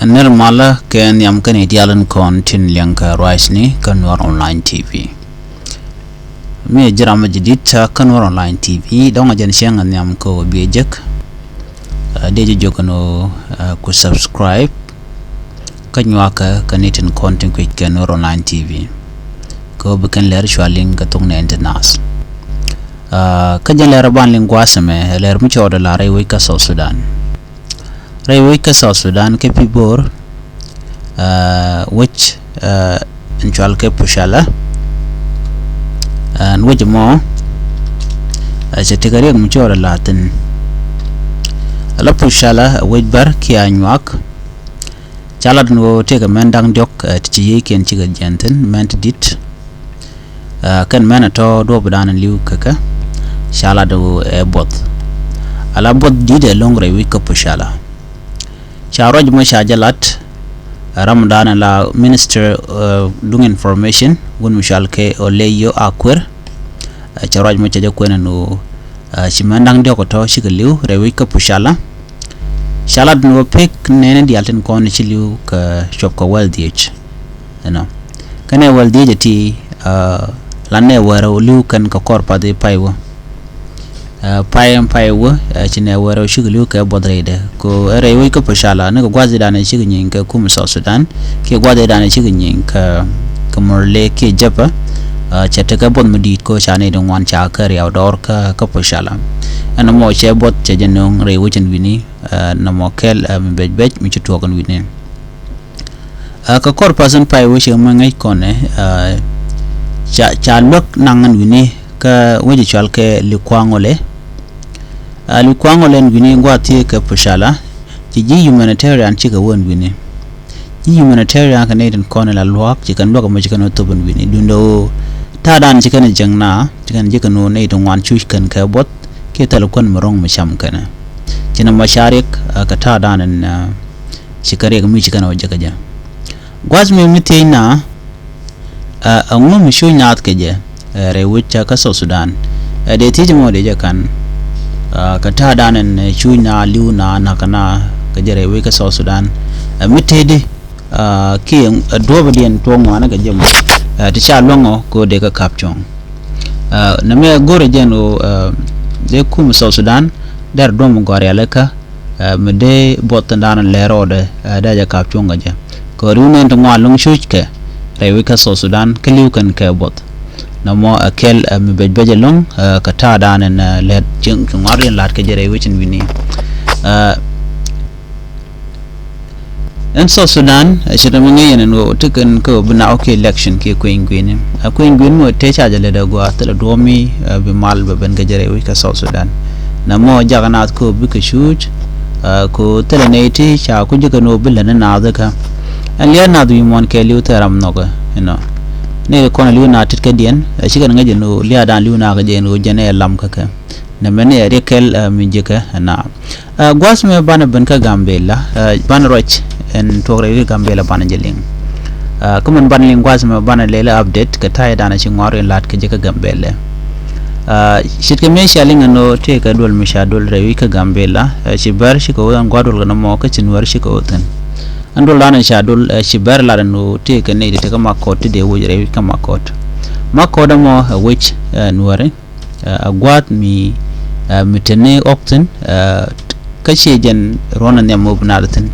Nirmala ken yam kan idealan kon tin lianka rice ni Kanwar Online TV. Me jirama jidita Kanwar Online TV dong ajan siang an yam ko biejek. Deje jokano ku subscribe kanywaka kanitin content ku Kanwar Online TV. Ko bukan ler shwaling katung na internas. Kajan ler ban lingwasame ler mu choda la Railway ka South Sudan. Railway ka South Sudan ke pibor which inchal ke pushala and which mo chetigari mu choda latin ala pushala which bar ki anyak chalad no tega mendang dok tiye ken chiga janten ment dit kan manato do budan liu kaka shala do bot ala bot dide long Railway ka pushala Charoj mo shajalat Ramadan la Minister dung information gun mishal ke oleyo akwir charoj mo chaja kwena no chimandang de ko to shigaliu Railway ka pushala shalad no pek nene dialten kon chiliu ka shop ka weldh kane weldh ti lanne waro liu kan ka korpa de paiwa payam paywa chine waro shiglu ka bodrede ko Railway ka pushala ne gwazi dana shigin ka kum South Sudan ke gwazi dana shigin ka kamorle ke japa chete ka bod mudi ko chane don wan cha ka yaw dor ka pushala ana mo che bot che jenong Railway chen wini na mo kel bej mi chuto kan wini ka kor person paywa shi mangai kone cha lok nangan wini ka weji chal ke likwangole Lukwangole wini ngwati ka pushala ji humanitarian chiga won wini ji humanitarian kan eden konela luak chikan luak ma chikan otobun wini dundo tadan chikan jangna chikan jikano ne don wan chushkan ka bot ke talukon marong masham kana china masharik ka tadan na chikare ga mi chikan wajaka ja gwazme mitina angu misho nyat keje Railway ka South Sudan de tijimo de jakan ka tadan chuina liuna nakana ka Railway ka South Sudan mitede ki dobadien to ngwana ga jema ti cha longo ko de ka kapchong na me gore jeno de kum South Sudan der dom gore alaka me de botandan lerode da ja kapchong ga ko runen to ngwalung shuke Railway ka South Sudan kaliu kan ka bot namo akel bejbejelong kata danen let jeng ngarian lat ke Railway chen wini en South Sudan chira mangi no tukan ko bina okay election ke queen mo te cha jale da go atla domi be mal be ben ke Railway ka South Sudan namo jaganat ko bi ke shuj ko teleneti cha ku jiga no bilana na daka aliya na du mon ke liu taram no ko ne ko na liuna tit ka dien shiga nga jeno liya dan liuna ga jeno jene lam ka na mene rekel mi jeka na gwas me bana ben ka Gambela bana roch en togre Gambela bana jeling kuma ban ling gwas me bana lela update ka tay dana ci ngoro lat ka jeka Gambela shit ke me shaling no te ka dol mi shadol Railway ka Gambela ci bar shi ko an gwadol ga mo ka cin war shi ko tan andol lana shadul shibar la no te ka ne de ka makot de wo Railway ka makot mo which nuare agwat mi mitene opten kache jen rona ne mo bunalten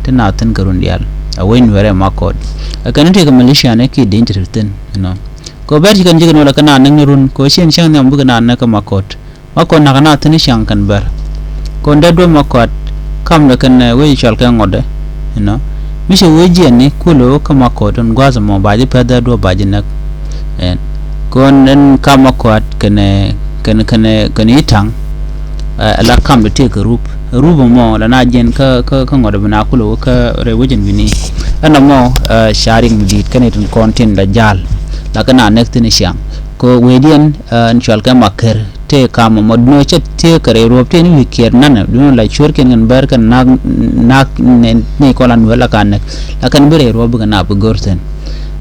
tanaten garundial away nuare makot kan te ka Malaysia ne ki danger ten ko ber kan jigan wala kana nan run ko shen shan ne mbuga na ka makot na kana ten shan kan ber ko ndado makot kam da kan we chal kan ngode mishe weji ne kulo kama kodon gwaza mo baji pada do baji nak en kon kama kwat kane itang ala kam de take rubo mo la na jen ka ngode bina kulo ka Railway wini ana mo sharing dit kane tun content da jal la kana nek tin siang ko wedien nchal ka makher te kama modno chet te kare ropte ni wikier nana duno la chur ken ngan bar kan nak ne kolan wala kan la kan bere rob ga na bugorten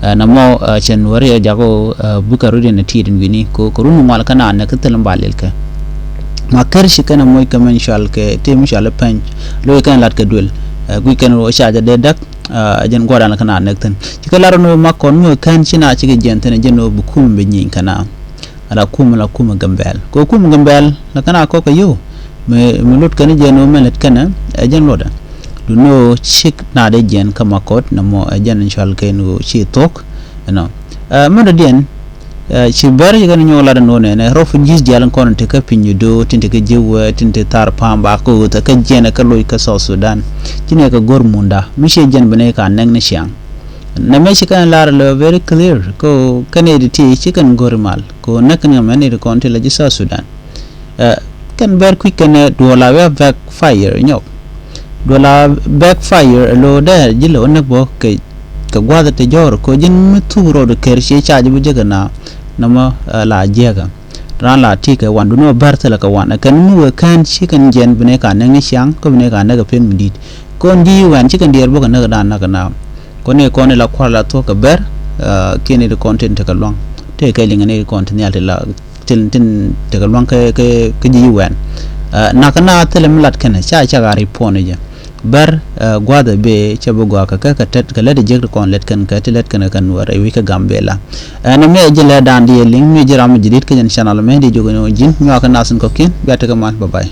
na mo chen wari jago bukaru ne tidin wini ko runu mal kana nak telam balel ka makar shi kana moy kamen shal ke te mishal panch lo kan lat ka dul weekend ro cha ja de dak jen godan kana nekten tikala no makon mo kan china chige jenten jeno bu kum be nyin kana ala kum la kum gambel ko kum gambel la kana ko yo me lut kan jeno melet kana jen loda du no chik na de jen kama kot na mo jen inshal kenu chi tok no mo de den ci bar yi gani ñola da none ne refugees jalan kon te ka pinyu do tinte ka jewa tinte tar pamba ko ta ka jena ka loy ka South Sudan tine ka gor munda mishe jen bane ka nang ne siang na me ci kan lar le very clear ko kanedi ti ci kan gormal ko nak ne man ne kon te la ji South Sudan kan bar quick kan do la we backfire ñok do la backfire lo da jilo nak bo ke ka gwada te jor ko jin muturo de kerche chaji bu jegana nama la jega ran la tika wandu no bartala ka wana kan mu kan chikan jen bune ka nang ni siang ko bune ka naga pen mudit ko ndi wan chikan dier bo ka naga dan naga na ko ne la kwala to ka ber kene de content ka long te ka linga ne content yalta la tin te ka long ka ji wan nakana telem lat kana cha ga ripone je bar gwada be chabo gwa ka tet ka lede jek kon let kan ka telet kan kan war wi ka gambela na me jela dan di ling mi jiram jidit ka jan channel me di jogo no jin ñu ka nasun ko kin gata ka man bye bye